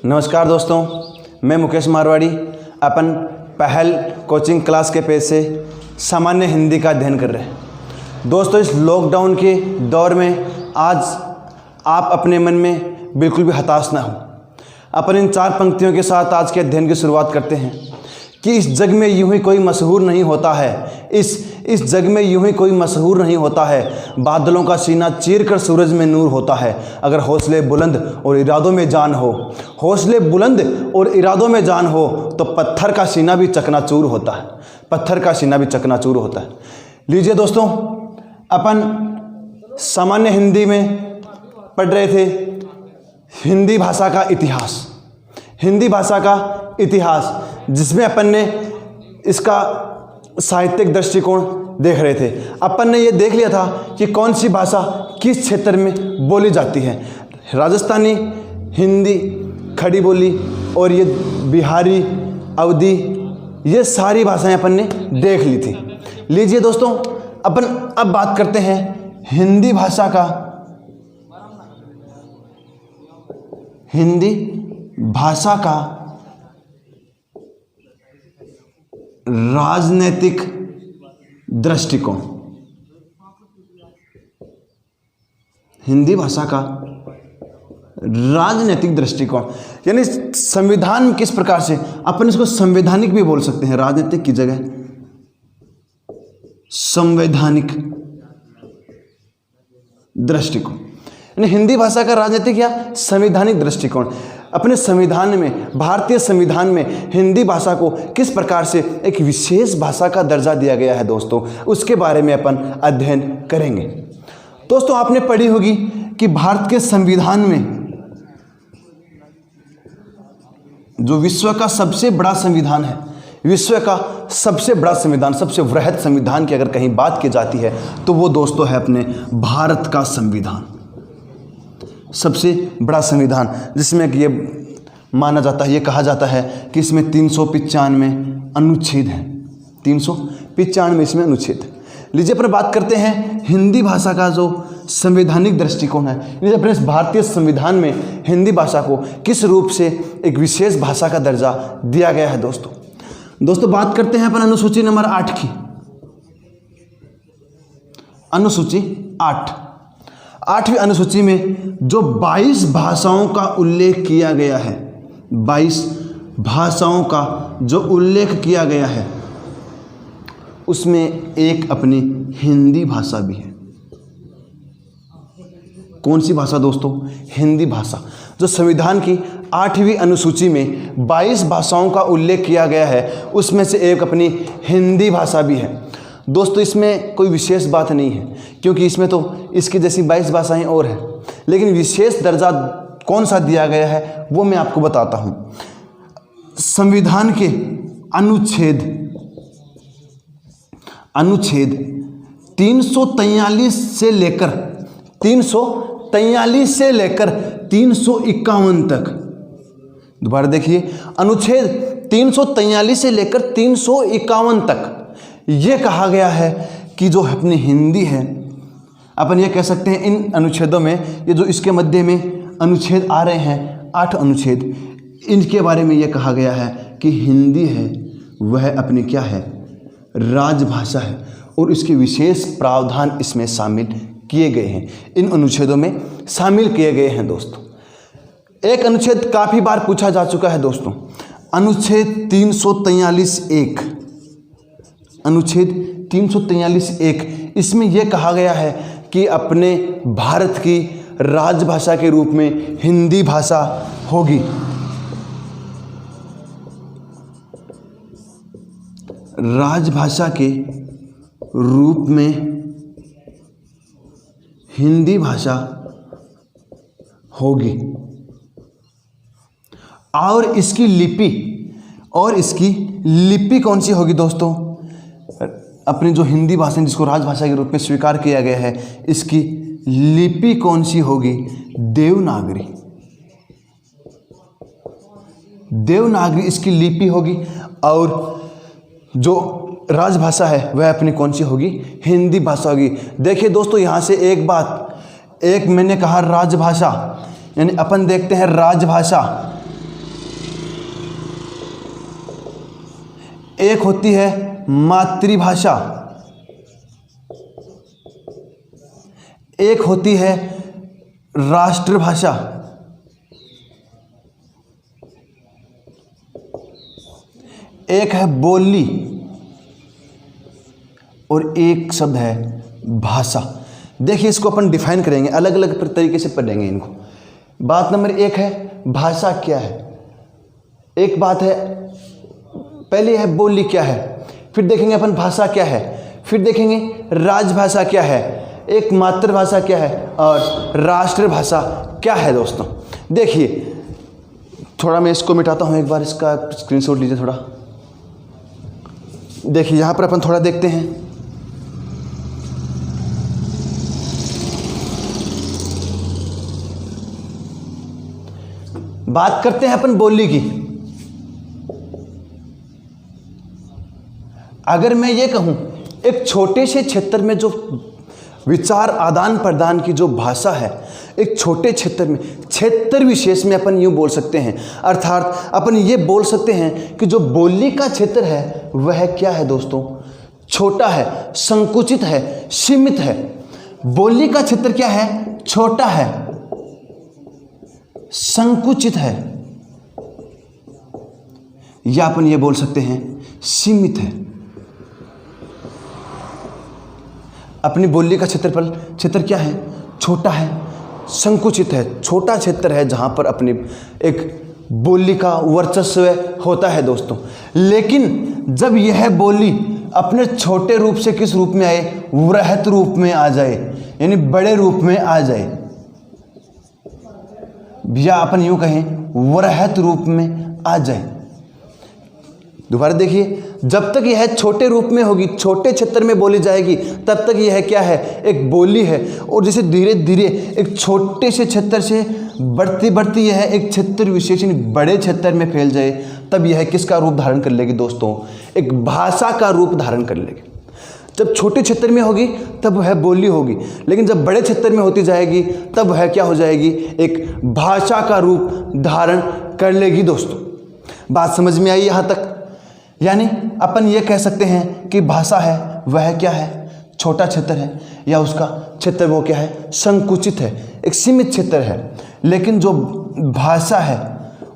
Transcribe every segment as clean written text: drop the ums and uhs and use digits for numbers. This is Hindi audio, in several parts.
नमस्कार दोस्तों, मैं मुकेश मारवाड़ी अपन पहल कोचिंग क्लास के पेज से सामान्य हिंदी का अध्ययन कर रहे हैं। दोस्तों, इस लॉकडाउन के दौर में आज आप अपने मन में बिल्कुल भी हताश ना हो। अपन इन 4 पंक्तियों के साथ आज के अध्ययन की शुरुआत करते हैं कि इस जग में यूं ही कोई मशहूर नहीं होता है। इस जग में यूं ही कोई मशहूर नहीं होता है। बादलों का सीना चीर कर सूरज में नूर होता है। अगर हौसले बुलंद और इरादों में जान हो, हौसले बुलंद और इरादों में जान हो तो पत्थर का सीना भी चकनाचूर होता है। पत्थर का सीना भी चकनाचूर होता है। लीजिए दोस्तों, अपन सामान्य हिंदी में पढ़ रहे थे हिंदी भाषा का इतिहास। हिंदी भाषा का इतिहास जिसमें अपन ने इसका साहित्यिक दृष्टिकोण देख रहे थे। अपन ने ये देख लिया था कि कौन सी भाषा किस क्षेत्र में बोली जाती है। राजस्थानी, हिंदी, खड़ी बोली और ये बिहारी, अवधी, ये सारी भाषाएं अपन ने देख ली थी। लीजिए दोस्तों, अपन अब बात करते हैं हिंदी भाषा का राजनैतिक दृष्टिकोण। हिंदी भाषा का राजनैतिक दृष्टिकोण यानी संविधान किस प्रकार से, अपन इसको संवैधानिक भी बोल सकते हैं, राजनीतिक की जगह संवैधानिक दृष्टिकोण। यानी हिंदी भाषा का राजनीतिक या संवैधानिक दृष्टिकोण। अपने संविधान में, भारतीय संविधान में हिंदी भाषा को किस प्रकार से एक विशेष भाषा का दर्जा दिया गया है दोस्तों, उसके बारे में अपन अध्ययन करेंगे। दोस्तों, आपने पढ़ी होगी कि भारत के संविधान में, जो विश्व का सबसे बड़ा संविधान है, विश्व का सबसे बड़ा संविधान, सबसे वृहद संविधान की अगर कहीं बात की जाती है तो वो दोस्तों है अपने भारत का संविधान। सबसे बड़ा संविधान जिसमें ये माना जाता है, ये कहा जाता है कि इसमें 395 अनुच्छेद हैं। 395 इसमें अनुच्छेद है। लीजिए अपन बात करते हैं हिंदी भाषा का जो संवैधानिक दृष्टिकोण है। लीजिए अपने भारतीय संविधान में हिंदी भाषा को किस रूप से एक विशेष भाषा का दर्जा दिया गया है दोस्तों बात करते हैं अपन अनुसूची नंबर 8 की। अनुसूची 8वीं अनुसूची में जो 22 भाषाओं का उल्लेख किया गया है, 22 भाषाओं का जो उल्लेख किया गया है, उसमें एक अपनी हिंदी भाषा भी है। कौन सी भाषा दोस्तों? हिंदी भाषा। जो संविधान की 8वीं अनुसूची में 22 भाषाओं का उल्लेख किया गया है, उसमें से एक अपनी हिंदी भाषा भी है। दोस्तों, इसमें कोई विशेष बात नहीं है क्योंकि इसमें तो इसकी जैसी 22 भाषाएं और हैं, लेकिन विशेष दर्जा कौन सा दिया गया है वो मैं आपको बताता हूं। संविधान के अनुच्छेद 343 से लेकर 351 तक। दोबारा देखिए, अनुच्छेद 343 से लेकर 351 तक ये कहा गया है कि जो अपनी हिंदी है, अपन ये कह सकते हैं इन अनुच्छेदों में, ये जो इसके मध्य में अनुच्छेद आ रहे हैं 8 अनुच्छेद, इनके बारे में ये कहा गया है कि हिंदी है वह अपनी क्या है? राजभाषा है और इसके विशेष प्रावधान इसमें शामिल किए गए हैं, इन अनुच्छेदों में शामिल किए गए हैं दोस्तों। एक अनुच्छेद काफ़ी बार पूछा जा चुका है दोस्तों, अनुच्छेद 343(1). अनुच्छेद 343(1), इसमें यह कहा गया है कि अपने भारत की राजभाषा के रूप में हिंदी भाषा होगी। राजभाषा के रूप में हिंदी भाषा होगी और इसकी लिपि कौन सी होगी दोस्तों? अपनी जो हिंदी भाषा जिसको राजभाषा के रूप में स्वीकार किया गया है, इसकी लिपि कौन सी होगी? देवनागरी। देवनागरी इसकी लिपि होगी और जो राजभाषा है वह अपनी कौन सी होगी? हिंदी भाषा होगी। देखिए दोस्तों, यहाँ से एक बात, एक मैंने कहा राजभाषा, यानी अपन देखते हैं राजभाषा, एक होती है मातृभाषा, एक होती है राष्ट्रभाषा, एक है बोली और एक शब्द है भाषा। देखिए इसको अपन डिफाइन करेंगे, अलग अलग तरीके से पढ़ेंगे इनको। बात नंबर एक है भाषा क्या है। एक बात है, पहली है बोली क्या है, फिर देखेंगे अपन भाषा क्या है, फिर देखेंगे राजभाषा क्या है, एक मातृभाषा क्या है और राष्ट्रभाषा क्या है। दोस्तों देखिए, थोड़ा मैं इसको मिटाता हूँ एक बार, इसका स्क्रीनशॉट लीजिए थोड़ा। देखिए यहाँ पर अपन थोड़ा देखते हैं। बात करते हैं अपन बोली की। अगर मैं ये कहूं एक छोटे से क्षेत्र में जो विचार आदान प्रदान की जो भाषा है, एक छोटे क्षेत्र में, क्षेत्र विशेष में अपन यूँ बोल सकते हैं, अर्थात अपन ये बोल सकते हैं कि जो बोली का क्षेत्र है वह क्या है दोस्तों, छोटा है, संकुचित है, सीमित है। बोली का क्षेत्र क्या है, छोटा है, संकुचित है, या अपन ये बोल सकते हैं सीमित है। अपनी बोली का क्षेत्र क्या है, छोटा है, संकुचित है, छोटा क्षेत्र है जहां पर अपनी एक बोली का वर्चस्व होता है दोस्तों। लेकिन जब यह बोली अपने छोटे रूप से किस रूप में आए, वृहत रूप में आ जाए, यानी बड़े रूप में आ जाए, या अपन यूं कहें वृहत रूप में आ जाए। दोबारा देखिए, जब तक यह छोटे रूप में होगी, छोटे क्षेत्र में बोली जाएगी, तब तक यह क्या है, एक बोली है। और जैसे धीरे धीरे एक छोटे से क्षेत्र से बढ़ती बढ़ती यह एक क्षेत्र विशेष बड़े क्षेत्र में फैल जाए, तब यह किसका रूप धारण कर लेगी दोस्तों, एक भाषा का रूप धारण कर लेगी। जब छोटे क्षेत्र में होगी तब वह बोली होगी, लेकिन जब बड़े क्षेत्र में होती जाएगी तब वह क्या हो जाएगी, एक भाषा का रूप धारण कर लेगी। दोस्तों बात समझ में आई यहाँ तक? यानी अपन ये कह सकते हैं कि भाषा है वह क्या है, छोटा क्षेत्र है, या उसका क्षेत्र वो क्या है, संकुचित है, एक सीमित क्षेत्र है। लेकिन जो भाषा है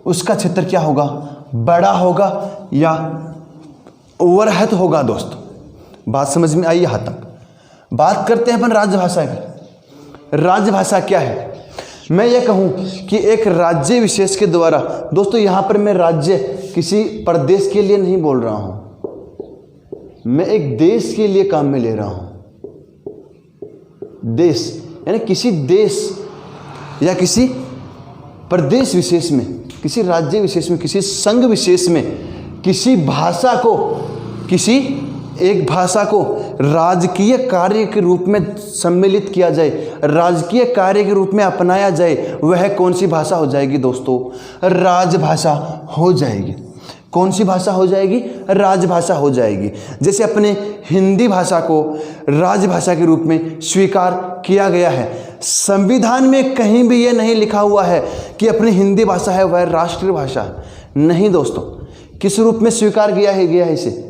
उसका क्षेत्र क्या होगा, बड़ा होगा या वृहत होगा। दोस्तों बात समझ में आई यहाँ तक? बात करते हैं अपन राजभाषा की। राजभाषा क्या है? मैं ये कहूँ कि एक राज्य विशेष के द्वारा, दोस्तों यहाँ पर मैं राज्य किसी प्रदेश के लिए नहीं बोल रहा हूँ, मैं एक देश के लिए काम में ले रहा हूँ। देश यानी किसी देश या किसी प्रदेश विशेष में, किसी राज्य विशेष में, किसी संघ विशेष में किसी भाषा को, किसी एक भाषा को राजकीय कार्य के रूप में सम्मिलित किया जाए, राजकीय कार्य के रूप में अपनाया जाए, वह कौन सी भाषा हो जाएगी दोस्तों? राजभाषा हो जाएगी। कौन सी भाषा हो जाएगी? राजभाषा हो जाएगी। जैसे अपने हिंदी भाषा को राजभाषा के रूप में स्वीकार किया गया है। संविधान में कहीं भी यह नहीं लिखा हुआ है कि अपनी हिंदी भाषा है वह राष्ट्रीय भाषा है। नहीं दोस्तों, किस रूप में स्वीकार किया है इसे?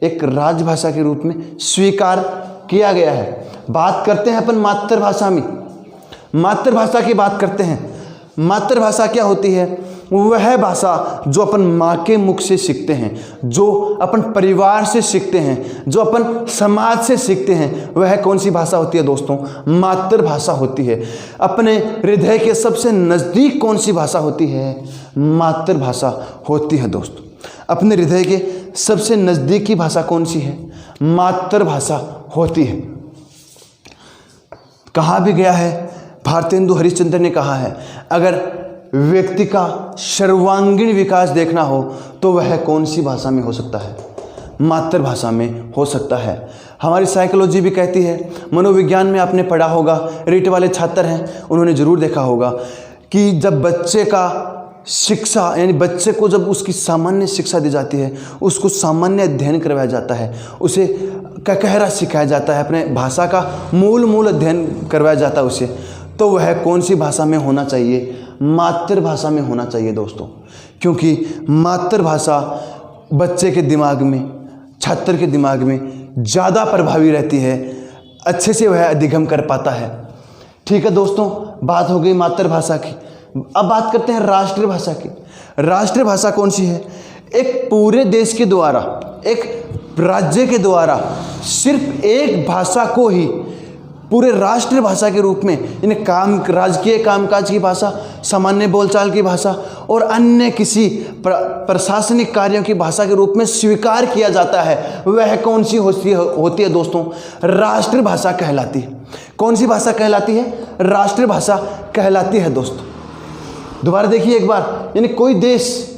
एक राजभाषा के रूप में स्वीकार किया गया है। बात करते हैं अपन मातृभाषा में। मातृभाषा की बात करते हैं। मातृभाषा क्या होती है? वह भाषा जो अपन माँ के मुख से सीखते हैं, जो अपन परिवार से सीखते हैं, जो अपन समाज से सीखते हैं, वह कौन सी भाषा होती है दोस्तों? मातृभाषा होती है। अपने हृदय के सबसे नज़दीक कौन सी भाषा होती है? मातृभाषा होती है दोस्तों। अपने हृदय के सबसे नज़दीकी भाषा कौन सी है? मातृभाषा होती है। कहा भी गया है, भारतेंदु हरिश्चंद्र ने कहा है, अगर व्यक्ति का सर्वांगीण विकास देखना हो तो वह कौन सी भाषा में हो सकता है? मातृभाषा में हो सकता है। हमारी साइकोलॉजी भी कहती है, मनोविज्ञान में आपने पढ़ा होगा, रीट वाले छात्र हैं उन्होंने ज़रूर देखा होगा कि जब बच्चे का शिक्षा यानी बच्चे को जब उसकी सामान्य शिक्षा दी जाती है, उसको सामान्य अध्ययन करवाया जाता है, उसे ककहरा सिखाया जाता है, अपने भाषा का मूल अध्ययन करवाया जाता है उसे, तो वह कौन सी भाषा में होना चाहिए? मातृभाषा में होना चाहिए दोस्तों। क्योंकि मातृभाषा बच्चे के दिमाग में, छात्र के दिमाग में ज़्यादा प्रभावी रहती है, अच्छे से वह अधिगम कर पाता है। ठीक है दोस्तों, बात हो गई मातृभाषा की। अब बात करते हैं राष्ट्रभाषा की। राष्ट्रभाषा कौन सी है? एक पूरे देश के द्वारा, एक राज्य के द्वारा सिर्फ एक भाषा को ही पूरे राष्ट्रभाषा के रूप में, यानी राजकीय कामकाज की भाषा, सामान्य बोलचाल की भाषा और अन्य किसी प्रशासनिक कार्यों की भाषा के रूप में स्वीकार किया जाता है, वह कौन सी होती है दोस्तों? राष्ट्रभाषा कहलाती है। कौन सी भाषा कहलाती है? राष्ट्रभाषा कहलाती है दोस्तों। दोबारा देखिए एक बार, यानी कोई देश,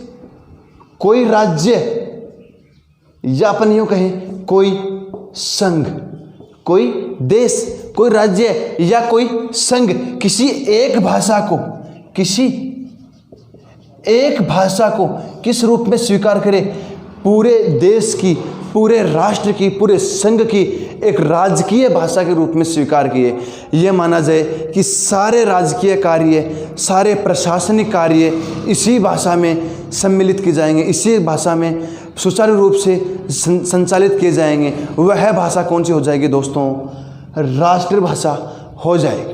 कोई राज्य, या अपन यूँ कहें कोई संघ, कोई देश, कोई राज्य या कोई संघ किसी एक भाषा को किस रूप में स्वीकार करे? पूरे देश की, पूरे राष्ट्र की, पूरे संघ की एक राजकीय भाषा के रूप में स्वीकार किए। यह माना जाए कि सारे राजकीय कार्य, सारे प्रशासनिक कार्य इसी भाषा में सम्मिलित किए जाएंगे, इसी भाषा में सुचारू रूप से संचालित किए जाएंगे। वह भाषा कौन सी हो जाएगी दोस्तों? राष्ट्रभाषा हो जाएगी।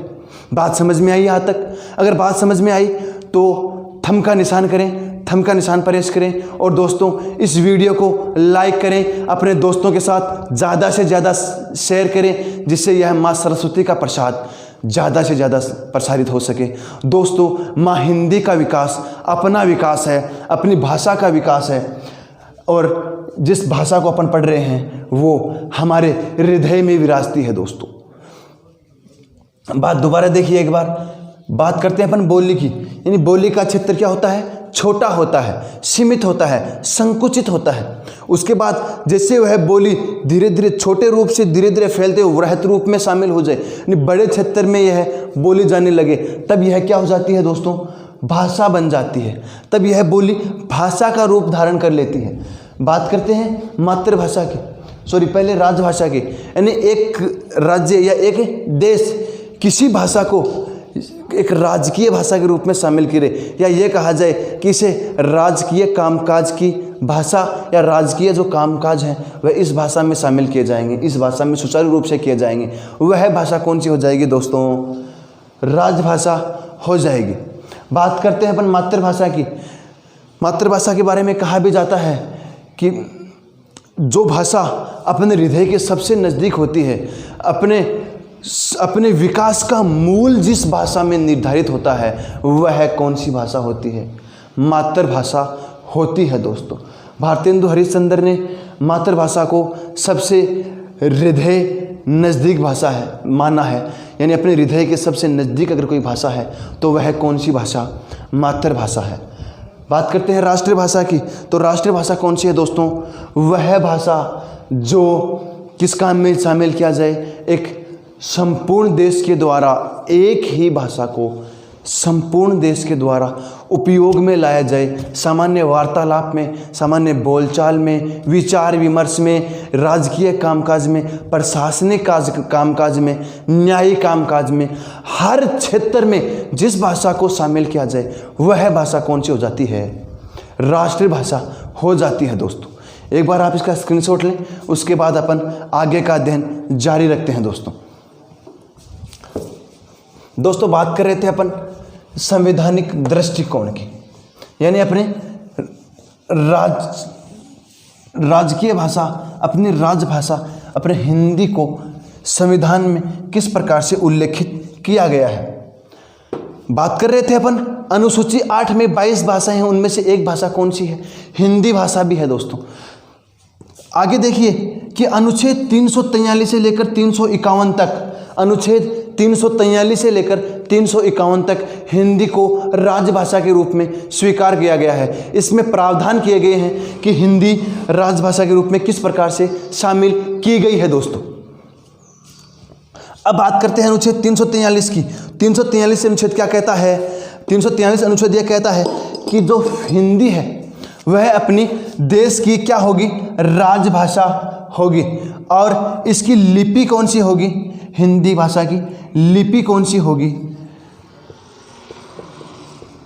बात समझ में आई यहाँ तक? अगर बात समझ में आई तो थंब का निशान करें, थंब का निशान प्रेस करें और दोस्तों इस वीडियो को लाइक करें, अपने दोस्तों के साथ ज़्यादा से ज़्यादा शेयर करें, जिससे यह माँ सरस्वती का प्रसाद ज़्यादा से ज़्यादा प्रसारित हो सके। दोस्तों, माँ हिंदी का विकास अपना विकास है, अपनी भाषा का विकास है, और जिस भाषा को अपन पढ़ रहे हैं वो हमारे हृदय में विराजती है दोस्तों। बात दोबारा देखिए एक बार, बात करते हैं अपन बोली की। यानी बोली का क्षेत्र क्या होता है? छोटा होता है, सीमित होता है, संकुचित होता है। उसके बाद जैसे वह बोली धीरे धीरे छोटे रूप से धीरे धीरे फैलते हुए वृहत रूप में शामिल हो जाए, यानी बड़े क्षेत्र में यह बोली जाने लगे, तब यह क्या हो जाती है दोस्तों? भाषा बन जाती है। तब यह बोली भाषा का रूप धारण कर लेती है। बात करते हैं मातृभाषा की, पहले राजभाषा की। यानी एक राज्य या एक देश किसी भाषा को एक राजकीय भाषा के रूप में शामिल करे, या यह कहा जाए कि इसे राजकीय कामकाज की भाषा या राजकीय जो कामकाज हैं वह इस भाषा में शामिल किए जाएंगे, इस भाषा में सुचारू रूप से किए जाएंगे। वह भाषा कौन सी हो जाएगी दोस्तों? राजभाषा हो जाएगी। बात करते हैं अपन मातृभाषा की। मातृभाषा के बारे में कहा भी जाता है कि जो भाषा अपने हृदय के सबसे नज़दीक होती है, अपने विकास का मूल जिस भाषा में निर्धारित होता है, वह कौन सी भाषा होती है? मातृभाषा होती है दोस्तों। भारतेंदु हरिश्चंद्र ने मातृभाषा को सबसे हृदय नज़दीक भाषा है माना है, यानी अपने हृदय के सबसे नज़दीक अगर कोई भाषा है तो वह कौन सी भाषा? मातृभाषा है। बात करते हैं राष्ट्रभाषा की, तो राष्ट्रभाषा कौन सी है दोस्तों? वह भाषा जो किस काम में शामिल किया जाए? एक संपूर्ण देश के द्वारा एक ही भाषा को संपूर्ण देश के द्वारा उपयोग में लाया जाए, सामान्य वार्तालाप में, सामान्य बोलचाल में, विचार विमर्श में, राजकीय कामकाज में, प्रशासनिक कामकाज में, न्यायिक कामकाज में, हर क्षेत्र में जिस भाषा को शामिल किया जाए वह भाषा कौन सी हो जाती है? राष्ट्रभाषा हो जाती है दोस्तों। एक बार आप इसका स्क्रीनशॉट लें, उसके बाद अपन आगे का अध्ययन जारी रखते हैं दोस्तों। बात कर रहे थे अपन संवैधानिक दृष्टिकोण की, यानी अपने राजकीय भाषा, अपनी राजभाषा, अपने हिंदी को संविधान में किस प्रकार से उल्लेखित किया गया है। बात कर रहे थे अपन अनुसूची 8 में 22 भाषाएं हैं, उनमें से एक भाषा कौन सी है? हिंदी भाषा भी है दोस्तों। आगे देखिए कि अनुच्छेद 343 से लेकर 351 तक, अनुच्छेद 343 से लेकर 351 तक हिंदी को राजभाषा के रूप में स्वीकार किया गया है। इसमें प्रावधान किए गए हैं कि हिंदी राजभाषा के रूप में किस प्रकार से शामिल की गई है दोस्तों। अब बात करते हैं अनुच्छेद 343 की। 343 से अनुच्छेद क्या कहता है? 343 अनुच्छेद यह कहता है कि जो हिंदी है वह अपनी देश की क्या होगी? राजभाषा होगी। और इसकी लिपि कौन सी होगी? हिंदी भाषा की लिपि कौन सी होगी?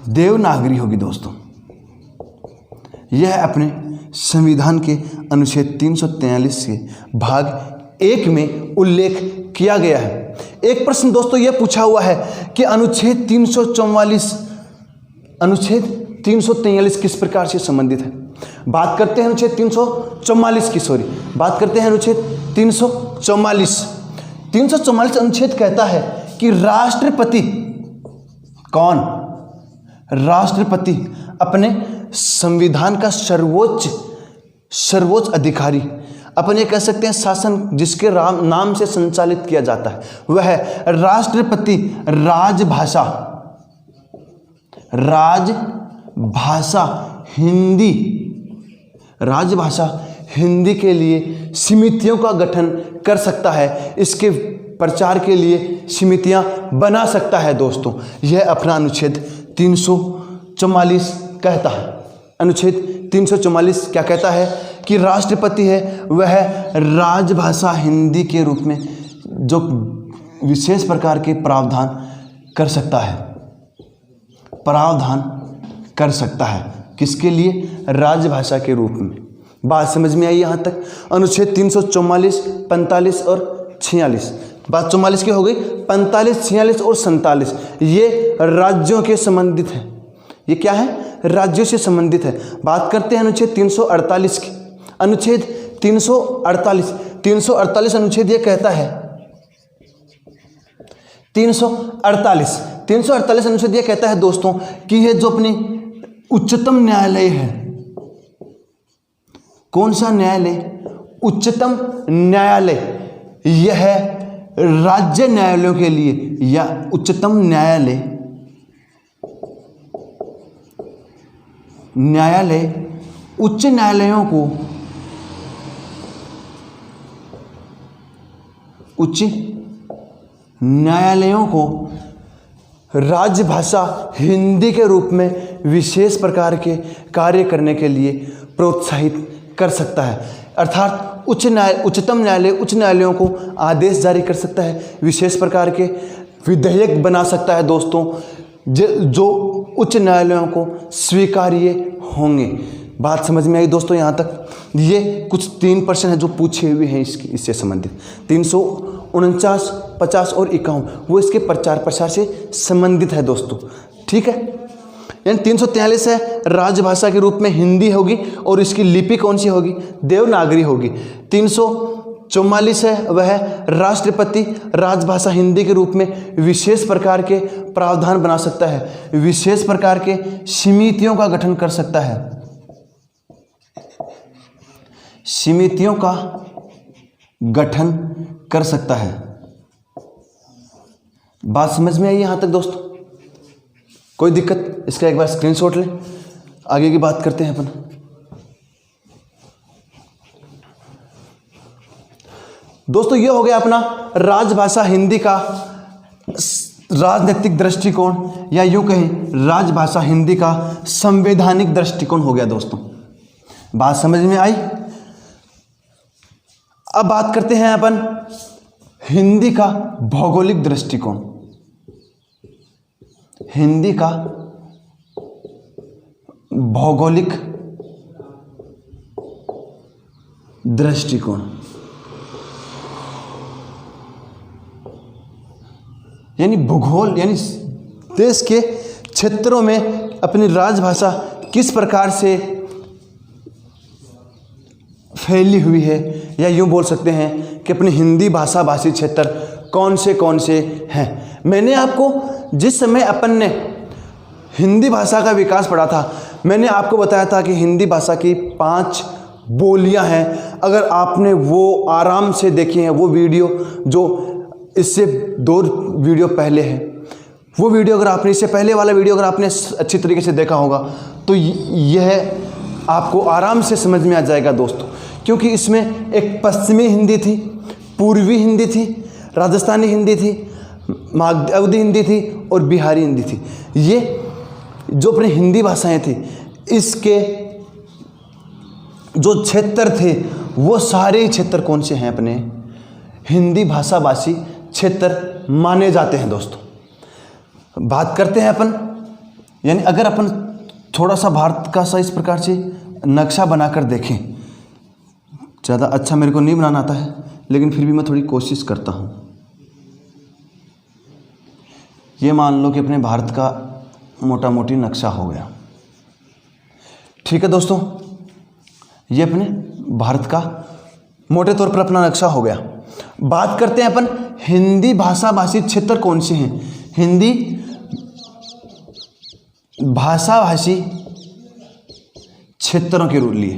देवनागरी होगी दोस्तों। यह अपने संविधान के अनुच्छेद 343 के भाग 1 में उल्लेख किया गया है। एक प्रश्न दोस्तों यह पूछा हुआ है कि अनुच्छेद 343 किस प्रकार से संबंधित है। बात करते हैं अनुच्छेद 344 की, बात करते हैं अनुच्छेद 344 अनुच्छेद कहता है कि राष्ट्रपति कौन, राष्ट्रपति अपने संविधान का सर्वोच्च अधिकारी, अपन ये कह सकते हैं शासन जिसके नाम से संचालित किया जाता है वह है राष्ट्रपति। राजभाषा हिंदी के लिए समितियों का गठन कर सकता है, इसके प्रचार के लिए समितियां बना सकता है दोस्तों। यह अपना अनुच्छेद 344 कहता है। अनुच्छेद 344 क्या कहता है कि राष्ट्रपति है वह राजभाषा हिंदी के रूप में जो विशेष प्रकार के प्रावधान कर सकता है, किसके लिए, राजभाषा के रूप में। बात समझ में आई यहाँ तक। अनुच्छेद 344, 45 और 46, बात 44 की हो गई। 45, 46 और 47 ये राज्यों के संबंधित है। ये क्या है, राज्यों से संबंधित है। बात करते हैं अनुच्छेद 348 की। अनुच्छेद 348 अनुच्छेद ये कहता है 348 अनुच्छेद ये कहता है दोस्तों कि ये जो अपनी उच्चतम न्यायालय है, कौन सा न्यायालय, उच्चतम न्यायालय, यह राज्य न्यायालयों के लिए या उच्चतम न्यायालय उच्च न्यायालयों को राजभाषा हिंदी के रूप में विशेष प्रकार के कार्य करने के लिए प्रोत्साहित कर सकता है। अर्थात उच्चतम न्यायालय उच्च न्यायालयों को आदेश जारी कर सकता है, विशेष प्रकार के विधेयक बना सकता है दोस्तों जो उच्च न्यायालयों को स्वीकार्य होंगे। बात समझ में आई दोस्तों यहाँ तक। ये कुछ 3 प्रश्न है जो पूछे हुए हैं इससे संबंधित। 349, 50 और 51 वो इसके प्रचार प्रसार से संबंधित है दोस्तों, ठीक है। यानी 343 है राजभाषा के रूप में हिंदी होगी और इसकी लिपि कौन सी होगी, देवनागरी होगी। 344 है वह राष्ट्रपति राजभाषा हिंदी के रूप में विशेष प्रकार के प्रावधान बना सकता है, विशेष प्रकार के समितियों का गठन कर सकता है, समितियों का गठन कर सकता है। बात समझ में आई यहां तक दोस्तों, कोई दिक्कत, इसका एक बार स्क्रीनशॉट लें, आगे की बात करते हैं अपन। दोस्तों ये हो गया अपना राजभाषा हिंदी का राजनीतिक दृष्टिकोण या यूं कहें राजभाषा हिंदी का संवैधानिक दृष्टिकोण हो गया दोस्तों। बात समझ में आई। अब बात करते हैं अपन हिंदी का भौगोलिक दृष्टिकोण। हिंदी का भौगोलिक दृष्टिकोण यानी भूगोल, यानी देश के क्षेत्रों में अपनी राजभाषा किस प्रकार से फैली हुई है, या यूं बोल सकते हैं कि अपनी हिंदी भाषा भाषी क्षेत्र कौन से हैं। मैंने आपको जिस समय अपन ने हिंदी भाषा का विकास पढ़ा था, मैंने आपको बताया था कि हिंदी भाषा की 5 बोलियां हैं। अगर आपने वो आराम से देखी हैं, वो वीडियो जो इससे 2 वीडियो पहले है, वो वीडियो अगर आपने, इससे पहले वाला वीडियो अगर आपने अच्छी तरीके से देखा होगा तो यह आपको आराम से समझ में आ जाएगा दोस्तों, क्योंकि इसमें एक पश्चिमी हिंदी थी, पूर्वी हिंदी थी, राजस्थानी हिंदी थी, अवधी हिंदी थी और बिहारी हिंदी थी। ये जो अपनी हिंदी भाषाएं थी, इसके जो क्षेत्र थे वो सारे ही क्षेत्र कौन से हैं, अपने हिंदी भाषा भाषी क्षेत्र माने जाते हैं दोस्तों। बात करते हैं अपन, यानी अगर अपन थोड़ा सा भारत का सा इस प्रकार से नक्शा बनाकर देखें। ज़्यादा अच्छा मेरे को नहीं बनाना आता है, लेकिन फिर भी मैं थोड़ी कोशिश करता हूँ। ये मान लो कि अपने भारत का मोटा मोटी नक्शा हो गया। ठीक है दोस्तों, ये अपने भारत का मोटे तौर पर अपना नक्शा हो गया। बात करते हैं अपन हिंदी भाषा भाषी क्षेत्र कौन से हैं। हिंदी भाषा भाषी क्षेत्रों के लिए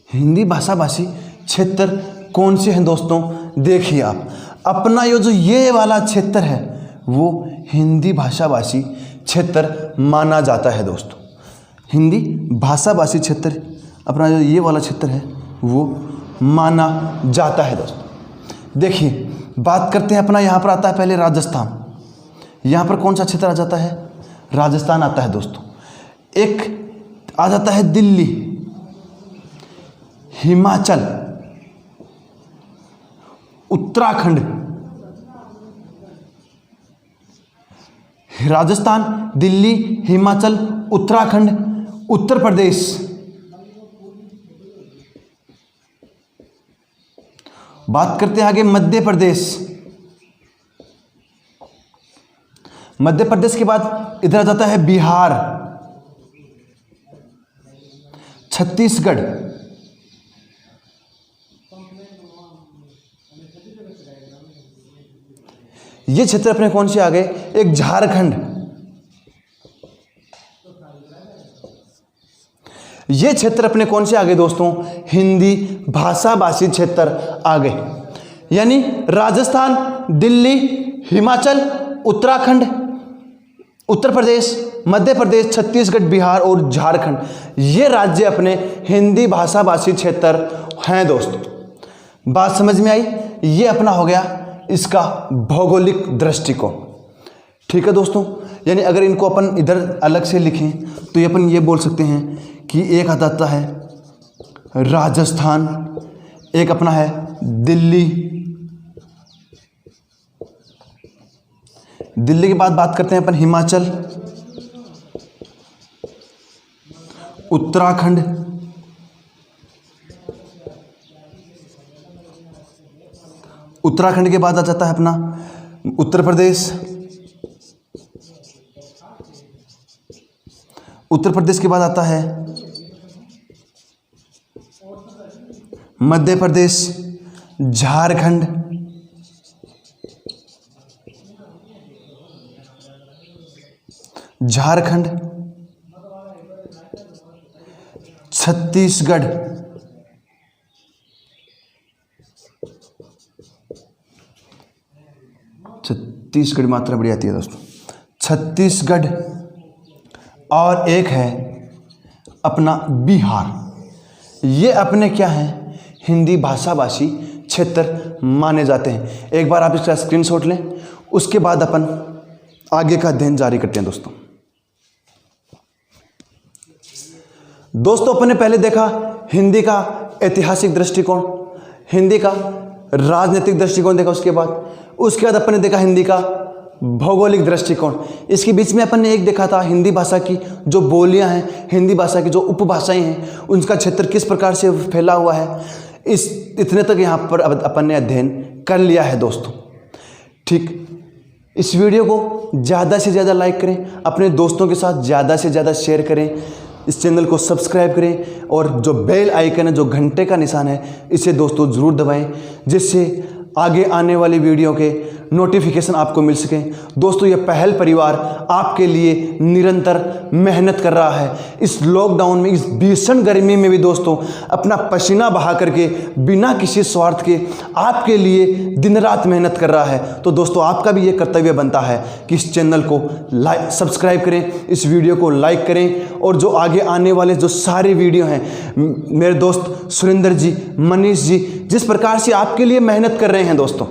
हिंदी भाषा भाषी क्षेत्र कौन से हैं दोस्तों? देखिए आप, अपना ये वाला क्षेत्र है वो हिंदी भाषा भाषी क्षेत्र माना जाता है दोस्तों। हिंदी भाषा भाषी क्षेत्र अपना ये वाला क्षेत्र है वो माना जाता है दोस्तों। देखिए बात करते हैं अपना, यहाँ पर आता है पहले राजस्थान। यहाँ पर कौन सा क्षेत्र आ जाता है? राजस्थान आता है दोस्तों। एक आ जाता है दिल्ली, हिमाचल, उत्तराखंड। राजस्थान, दिल्ली, हिमाचल, उत्तराखंड, उत्तर प्रदेश। बात करते हैं आगे मध्य प्रदेश। मध्य प्रदेश के बाद इधर आ जाता है बिहार, छत्तीसगढ़, ये क्षेत्र अपने कौन से आ गए? एक झारखंड। ये क्षेत्र अपने कौन से आ गए दोस्तों? हिंदी भाषा भाषी क्षेत्र आ गए। यानी राजस्थान, दिल्ली, हिमाचल, उत्तराखंड, उत्तर प्रदेश, मध्य प्रदेश, छत्तीसगढ़, बिहार और झारखंड, ये राज्य अपने हिंदी भाषा भाषी क्षेत्र हैं दोस्तों। बात समझ में आई? ये अपना हो गया इसका भौगोलिक दृष्टिकोण। ठीक है दोस्तों, यानी अगर इनको अपन इधर अलग से लिखें तो ये अपन ये बोल सकते हैं कि एक आ जाता है राजस्थान, एक अपना है दिल्ली। दिल्ली के बाद बात करते हैं अपन हिमाचल, उत्तराखंड, उत्तराखंड के बाद आ जाता है अपना उत्तर प्रदेश, उत्तर प्रदेश के बाद आता है मध्य प्रदेश, झारखंड, झारखंड, छत्तीसगढ़, छत्तीसगढ़ मात्रा बड़ी आती है दोस्तों, छत्तीसगढ़, और एक है अपना बिहार। ये अपने क्या हैं? हिंदी भाषा भाषी क्षेत्र माने जाते हैं। एक बार आप इसका स्क्रीनशॉट लें, उसके बाद अपन आगे का अध्ययन जारी करते हैं दोस्तों। दोस्तों अपन ने पहले देखा हिंदी का ऐतिहासिक दृष्टिकोण, हिंदी का राजनीतिक दृष्टिकोण देखा, उसके बाद अपन ने देखा हिंदी का भौगोलिक दृष्टिकोण। इसके बीच में अपन ने एक देखा था हिंदी भाषा की जो बोलियां हैं, हिंदी भाषा की जो उपभाषाएं हैं, उनका क्षेत्र किस प्रकार से फैला हुआ है। इतने तक यहाँ पर अपन ने अध्ययन कर लिया है दोस्तों। ठीक, इस वीडियो को ज़्यादा से ज़्यादा लाइक करें, अपने दोस्तों के साथ ज़्यादा से ज़्यादा शेयर करें, इस चैनल को सब्सक्राइब करें और जो बेल आइकन है, जो घंटे का निशान है, इसे दोस्तों ज़रूर दबाएं, जिससे आगे आने वाली वीडियो के नोटिफिकेशन आपको मिल सके। दोस्तों ये पहल परिवार आपके लिए निरंतर मेहनत कर रहा है। इस लॉकडाउन में, इस भीषण गर्मी में भी दोस्तों अपना पसीना बहा करके बिना किसी स्वार्थ के आपके लिए दिन रात मेहनत कर रहा है। तो दोस्तों आपका भी ये कर्तव्य बनता है कि इस चैनल को सब्सक्राइब करें, इस वीडियो को लाइक करें, और जो आगे आने वाले जो सारे वीडियो हैं, मेरे दोस्त सुरेंद्र जी, मनीष जी जिस प्रकार से आपके लिए मेहनत कर रहे हैं दोस्तों,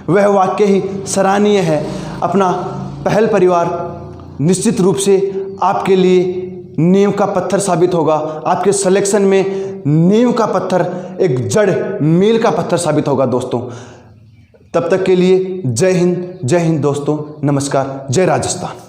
वह वाकई ही सराहनीय है। अपना पहल परिवार निश्चित रूप से आपके लिए नींव का पत्थर साबित होगा, आपके सिलेक्शन में नींव का पत्थर, एक जड़ मील का पत्थर साबित होगा दोस्तों। तब तक के लिए जय हिंद दोस्तों, नमस्कार, जय राजस्थान।